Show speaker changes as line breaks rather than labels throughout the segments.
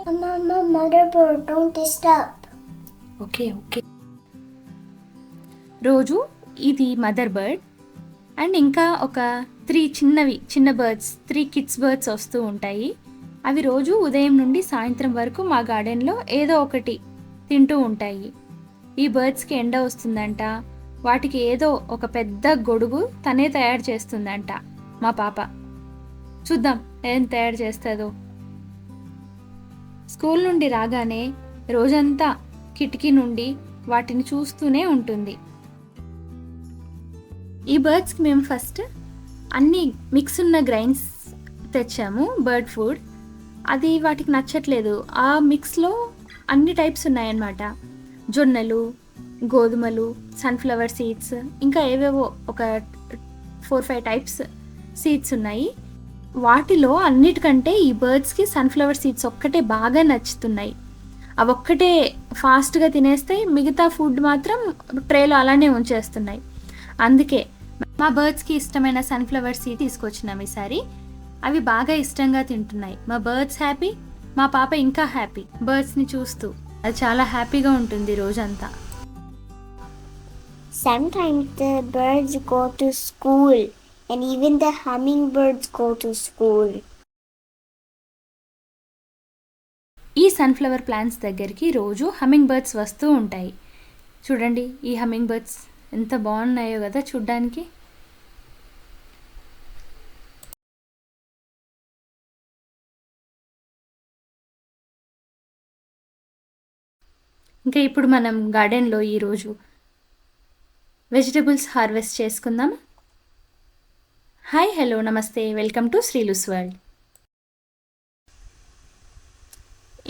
Mama, motherboard, don't disturb.
Okay okay. రోజు ఇది mother bird and ఇంకా ఒక 3 చిన్న బర్డ్స్ 3 కిడ్స్ బర్డ్స్ వస్తూ ఉంటాయి. అవి రోజు ఉదయం నుండి సాయంత్రం వరకు మా గార్డెన్లో ఏదో ఒకటి తింటూ ఉంటాయి. ఈ బర్డ్స్కి ఎండ వస్తుందంట, వాటికి ఏదో ఒక పెద్ద గొడుగు తనే తయారు చేస్తుందంట మా పాప. చూద్దాం ఏం తయారు చేస్తుందో. స్కూల్ నుండి రాగానే రోజంతా కిటికీ నుండి వాటిని చూస్తూనే ఉంటుంది. ఈ బర్డ్స్కి మేము ఫస్ట్ అన్ని మిక్స్ ఉన్న గ్రైన్స్ తెచ్చాము, బర్డ్ ఫుడ్. అది వాటికి నచ్చట్లేదు. ఆ మిక్స్లో అన్ని టైప్స్ ఉన్నాయన్నమాట. జొన్నలు, గోధుమలు, సన్ఫ్లవర్ సీడ్స్, ఇంకా ఏవేవో ఒక 4-5 టైప్స్ సీడ్స్ ఉన్నాయి. వాటిలో అన్నిటికంటే ఈ బర్డ్స్కి సన్ఫ్లవర్ సీడ్స్ ఒక్కటే బాగా నచ్చుతున్నాయి. అవి ఒక్కటే ఫాస్ట్గా తినేస్తాయి, మిగతా ఫుడ్ మాత్రం ట్రేలో అలానే ఉంచేస్తున్నాయి. అందుకే మా బర్డ్స్కి ఇష్టమైన సన్ఫ్లవర్ సీడ్ తీసుకొచ్చినాం ఈసారి. అవి బాగా ఇష్టంగా తింటున్నాయి. మా బర్డ్స్ హ్యాపీ, మా పాప ఇంకా హ్యాపీ బర్డ్స్ని చూస్తూ. అది చాలా హ్యాపీగా ఉంటుంది రోజంతా.
Sometimes the birds go to school, and even the hummingbirds go to school.
ఈ సన్ఫ్లవర్ ప్లాంట్స్ దగ్గరికి రోజు హమ్మింగ్ బర్డ్స్ వస్తూ ఉంటాయి. చూడండి ఈ హమ్మింగ్ బర్డ్స్ ఎంత బాగున్నాయో కదా చూడ్డానికి. ఇంకా ఇప్పుడు మనం గార్డెన్లో ఈరోజు వెజిటబుల్స్ హార్వెస్ట్ చేసుకుందాం. హాయ్, హలో, నమస్తే, వెల్కమ్ టు శ్రీలుస్ వరల్డ్.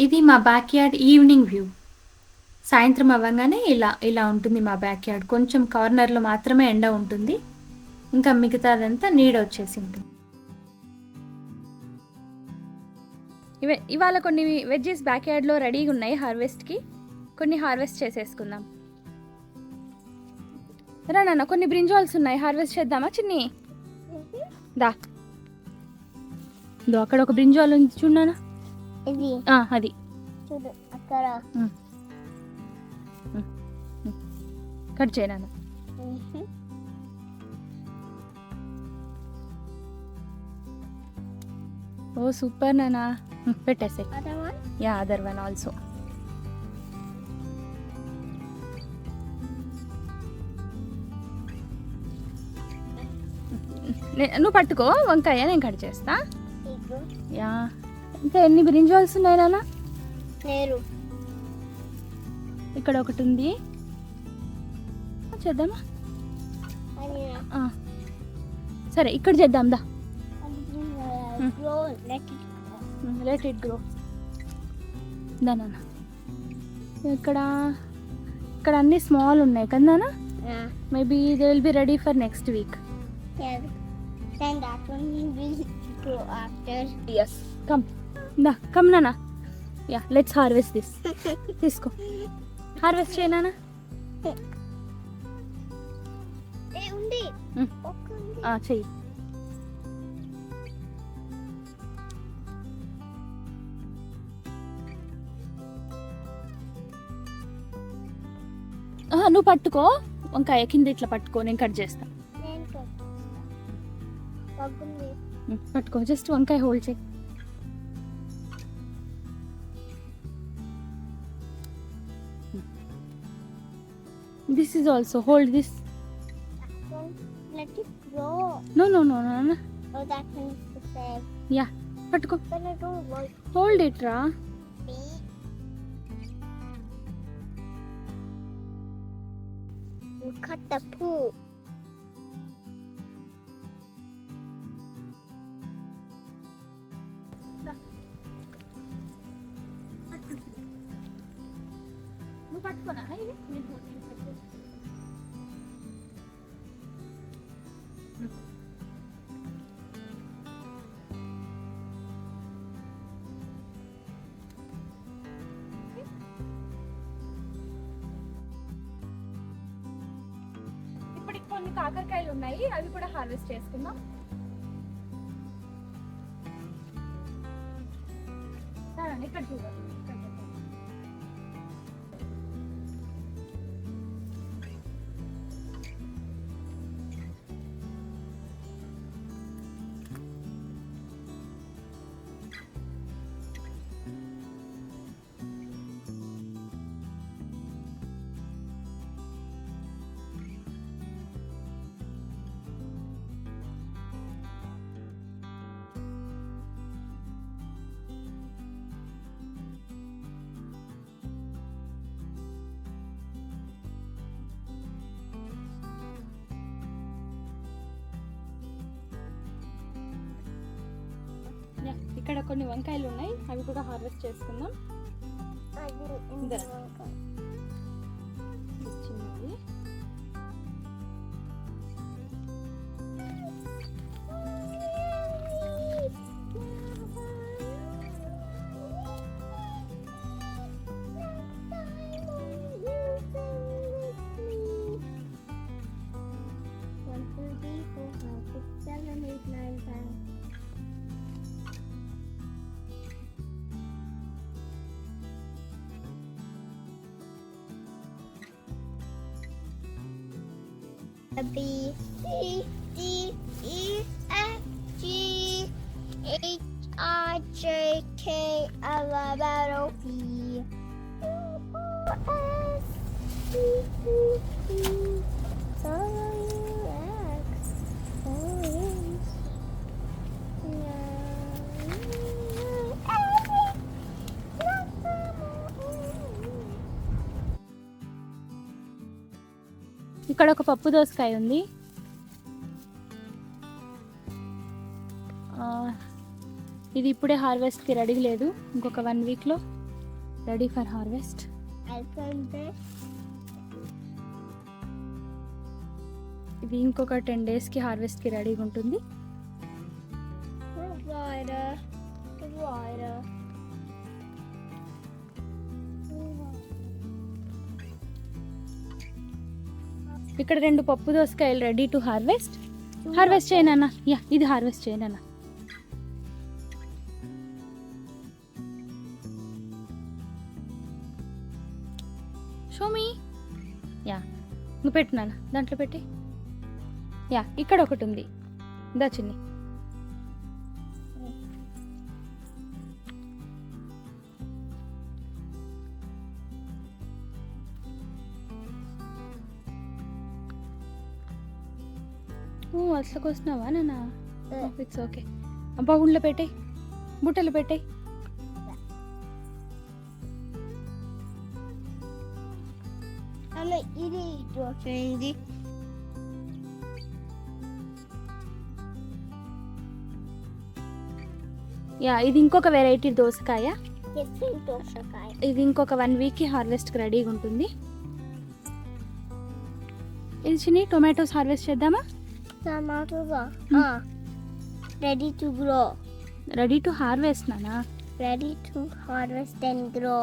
ఇది మా బ్యాక్ యార్డ్ ఈవినింగ్ వ్యూ. సాయంత్రం అవ్వగానే ఇలా ఉంటుంది మా బ్యాక్ యార్డ్. కొంచెం కార్నర్లో మాత్రమే ఎండ ఉంటుంది, ఇంకా మిగతాదంతా నీడ వచ్చేసి ఉంటుంది. ఇవాళ కొన్ని వెజ్జెస్ బ్యాక్ యార్డ్లో రెడీగా ఉన్నాయి హార్వెస్ట్కి. కొన్ని హార్వెస్ట్ చేసేసుకుందాం. రా నాన్న, కొన్ని బ్రింజాల్స్ ఉన్నాయి, హార్వెస్ట్ చేద్దామా చిన్ని? దా అక్కడ ఒక బ్రింజాల్ ఉంది చూడనా, అది
చూడు అక్కడ.
కట్ చేయనా? ఓ సూపర్ నానా, పెట్టేసే. Yeah, other one also. నువ్వు పట్టుకో వంకాయ, నేను కట్ చేస్తా. యా, ఇంకా ఎన్ని బ్రింజాల్స్ ఉన్నాయి నాన్న? ఇక్కడ ఒకటి ఉంది, చేద్దామా? సరే, ఇక్కడ చేద్దాం దా. Let it grow. దా నాన్న. ఇక్కడ అన్ని స్మాల్ ఉన్నాయి కదా నాన్న? Maybe they will be ready for next week.
Then that one will grow after.
Yes. Come Nana. Yeah, let's harvest this. తీసుకో, హార్వెస్ట్ చేయనా?
ఉంది
చెయ్యి. నువ్వు పట్టుకో వంకాయ, కింద ఇట్లా పట్టుకో, నేను కట్ చేస్తా. పట్టుకో, జస్ట్ వంకాయ హోల్డ్ చేయి. This is also hold this.
Let it grow.
No.
Oh, that one is the same.
Yeah, పట్టుకో.
But I don't want.
Hold it రా.
You cut the poo.
నువ్వు పట్టుకోనా? ఇప్పుడు కొన్ని కాకరకాయలు ఉన్నాయి, అవి కూడా హార్వెస్ట్ చేసుకుందాం. ఇక్కడ చూడు. ఇక్కడ కొన్ని వంకాయలు ఉన్నాయి, అవి కూడా హార్వెస్ట్ చేసుకుందాం. ఇది చిన్నది.
B C D E F G H I J K L M N O P S T U V W X Y
ఇక్కడ ఒక పప్పు దోసకాయ ఉంది. ఇది ఇప్పుడే హార్వెస్ట్కి రెడీ లేదు, ఇంకొక 1 వీక్లో రెడీ ఫర్ హార్వెస్ట్. ఇది ఇంకొక 10 డేస్కి హార్వెస్ట్కి రెడీగా ఉంటుంది. ఇక్కడ 2 పప్పు దోసకాయలు రెడీ టు హార్వెస్ట్. హార్వెస్ట్ చేయనన్నా. యా, ఇది హార్వెస్ట్ చేయనన్నా. షోమి. యా, నువ్వు పెట్టు నాన్న, దాంట్లో పెట్టి. యా, ఇక్కడ ఒకటి ఉంది, దా చిన్ని. అసలు కోసినావా నాన్న? It's okay. బౌల్లో పెట్టాయి, బుట్టలు పెట్టాయి.
ఇది చూడండి.
యా, ఇది ఇంకొక వెరైటీ దోసకాయ.
దోసకాయ
ఇది ఇంకొక 1 వీక్కి హార్వెస్ట్కి రెడీగా ఉంటుంది. ఇది చిన్ని టొమాటోస్ హార్వెస్ట్ చేద్దామా?
టమాటోగా ready to grow.
Ready to harvest నానా.
Ready to harvest and grow.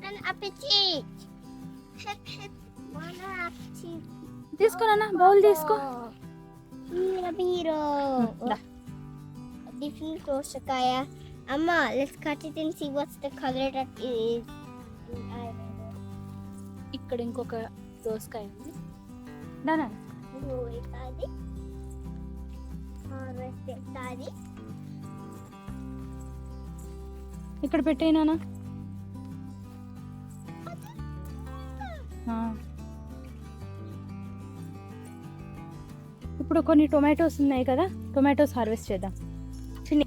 An appetite. Hip hip. One appetite.
తీసుకో నాన్న, బౌల్ తీసుకో.
Biro. Different dosakaya. Amma, let's cut it and see what's the color that it is.
ఇక్కడ ఇంకొక దోసకాయ ఉంది. దానా
అది హార్వెస్ట్ చేస్తాది.
ఇక్కడ పెట్టేయి నాన్న. ఇప్పుడు కొన్ని టొమాటోస్ ఉన్నాయి కదా, టొమాటోస్ హార్వెస్ట్ చేద్దాం. చిన్ని,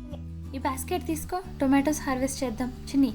ఈ బాస్కెట్ తీసుకో, టొమాటోస్ హార్వెస్ట్ చేద్దాం. చిన్ని,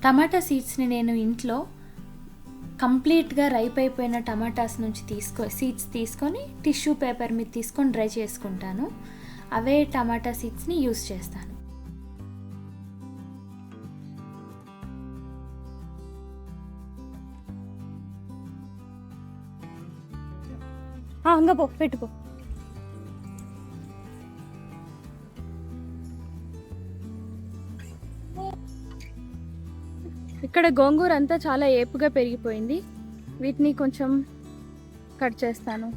టమాటా సీడ్స్ని నేను ఇంట్లో కంప్లీట్గా రైప్ అయిపోయిన టమాటాస్ నుంచి సీడ్స్ తీసుకొని టిష్యూ పేపర్ మీద తీసుకొని డ్రై చేసుకుంటాను. అవే టమాటా సీడ్స్ని యూస్ చేస్తాను. అంగపో పెట్టుకో. ఇక్కడ గోంగూర అంతా చాలా ఏపుగా పెరిగిపోయింది. వీటిని కొంచెం కట్ చేస్తాను.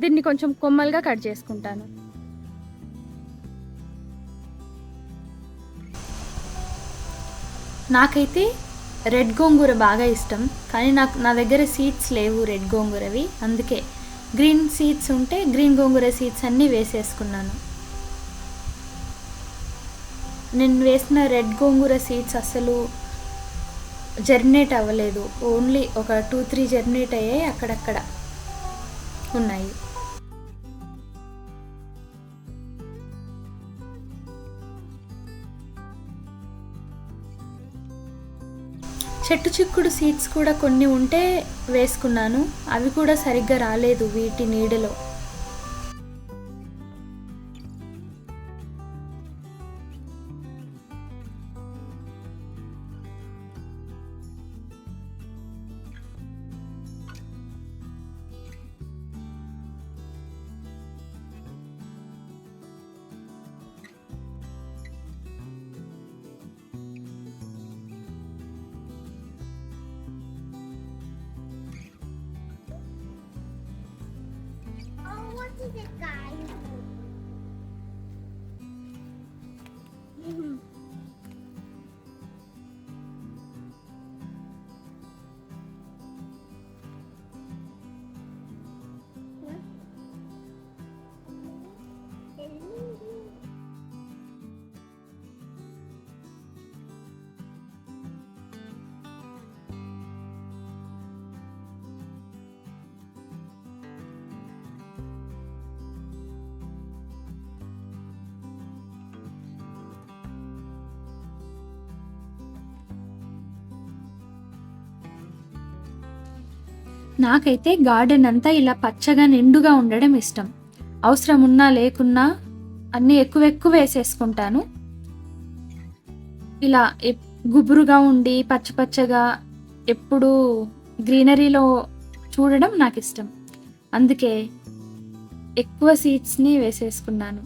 దీన్ని కొంచెం కొమ్మలుగా కట్ చేసుకుంటాను. నాకైతే రెడ్ గోంగూర బాగా ఇష్టం, కానీ నా దగ్గర సీడ్స్ లేవు రెడ్ గోంగూరవి. అందుకే గ్రీన్ సీడ్స్ ఉంటే గ్రీన్ గోంగూర సీడ్స్ అన్నీ వేసేసుకున్నాను. నేను వేసిన రెడ్ గోంగూర సీడ్స్ అస్సలు జర్మినేట్ అవ్వలేదు. ఓన్లీ ఒక 2-3 జర్మినేట్ అయ్యాయి, అక్కడక్కడ ఉన్నాయి. చెట్టు చిక్కుడు సీడ్స్ కూడా కొన్ని ఉంటే వేసుకున్నాను. అవి కూడా సరిగ్గా రాలేదు వీటి నీడలో.
What is it, guys?
నాకైతే గార్డెన్ అంతా ఇలా పచ్చగా నిండుగా ఉండడం ఇష్టం. అవసరం ఉన్నా లేకున్నా అన్నీ ఎక్కువ వేసేసుకుంటాను. ఇలా గుబురుగా ఉండి పచ్చగా ఎప్పుడూ గ్రీనరీలో చూడడం నాకు ఇష్టం. అందుకే ఎక్కువ సీడ్స్ని వేసేసుకున్నాను.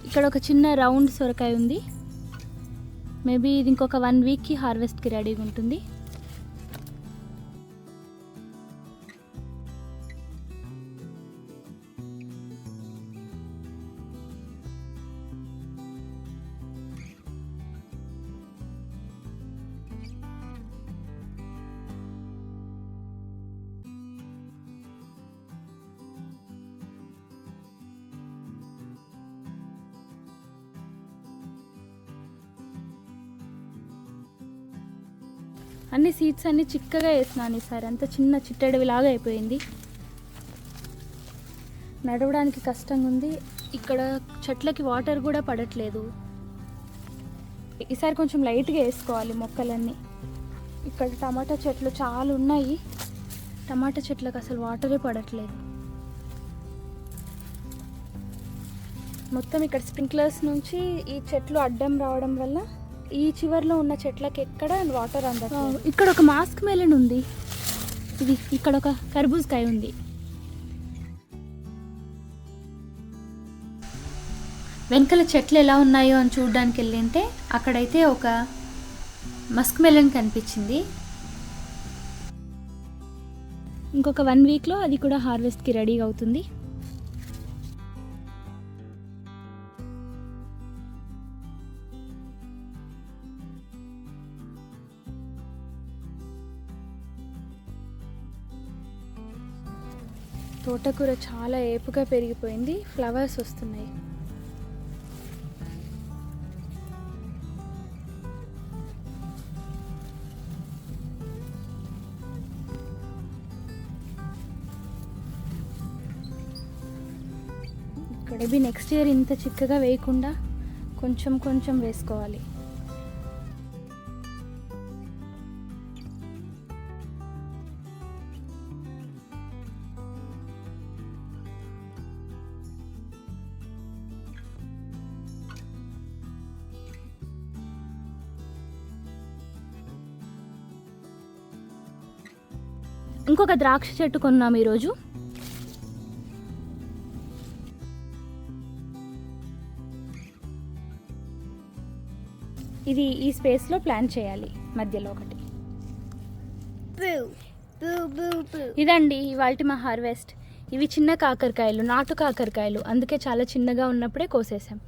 ఇక్కడ ఒక చిన్న రౌండ్ సొరకాయ ఉంది. మేబీ ఇది ఇంకొక 1 వీక్కి హార్వెస్ట్కి రెడీగా ఉంటుంది. అన్ని సీడ్స్ అన్నీ చిక్కగా వేసినాను ఈసారి. అంత చిన్న చిట్టడివిలాగా అయిపోయింది. నడవడానికి కష్టంగా ఉంది. ఇక్కడ చెట్లకి వాటర్ కూడా పడట్లేదు. ఈసారి కొంచెం లైట్గా వేసుకోవాలి మొక్కలన్నీ. ఇక్కడ టమాటా చెట్లు చాలా ఉన్నాయి. టమాటా చెట్లకు అసలు వాటరే పడట్లేదు. మొత్తం ఇక్కడ స్ప్రింక్లర్స్ నుంచి ఈ చెట్లు అడ్డం రావడం వల్ల ఈ చివర్లో ఉన్న చెట్లకి ఎక్కడ వాటర్ అందట్లేదు. ఇక్కడ ఒక మాస్క్ మెలన్ ఉంది. ఇది ఇక్కడ ఒక కర్బూజకాయ ఉంది. వెనకల చెట్లు ఎలా ఉన్నాయో అని చూడడానికి వెళ్ళింటే అక్కడైతే ఒక మస్క్ మెలన్ కనిపించింది. ఇంకొక 1 వీక్లో అది కూడా హార్వెస్ట్కి రెడీగా అవుతుంది. తోటకూర చాలా ఏపుగా పెరిగిపోయింది, ఫ్లవర్స్ వస్తున్నాయి. ఇక్కడ నెక్స్ట్ ఇయర్ ఇంత చిక్కగా వేయకుండా కొంచెం కొంచెం వేసుకోవాలి. ఇంకొక ద్రాక్ష చెట్టు కొన్నాం ఈరోజు. ఇది ఈ స్పేస్లో ప్లాంట్ చేయాలి, మధ్యలో ఒకటి. ఇదండి ఇవాల్టి మా హార్వెస్ట్. ఇవి చిన్న కాకరకాయలు, నాటు కాకరకాయలు, అందుకే చాలా చిన్నగా ఉన్నప్పుడే కోసేసాం.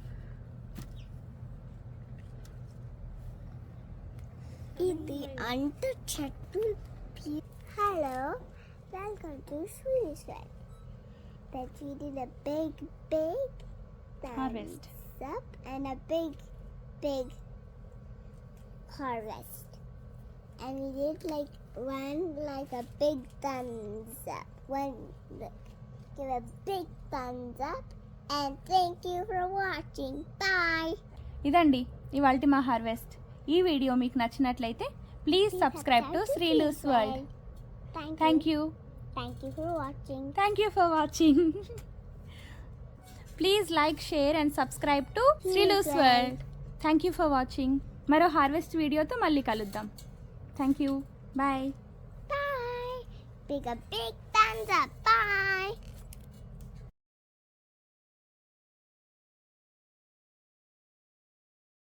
ఇది అంత చెట్టు. Hello, welcome to sweet sweet. That we did a big
Harvest.
up and a big harvest. And we did like a big thumbs up. Give a big thumbs up and thank you for watching. Bye.
ఇదండి ఇవాల్టి మా harvest. ఈ video మీకు నచ్చినట్లయితే please subscribe to Srilu's world. Thank you.
Thank you for watching.
Thank you for watching. Please like, share and subscribe to Srilu's World. Thank you for watching. మరో harvest వీడియోతో మళ్ళీ కలుద్దాం. Thank you. Bye.
Bye. Big thumbs up. Bye.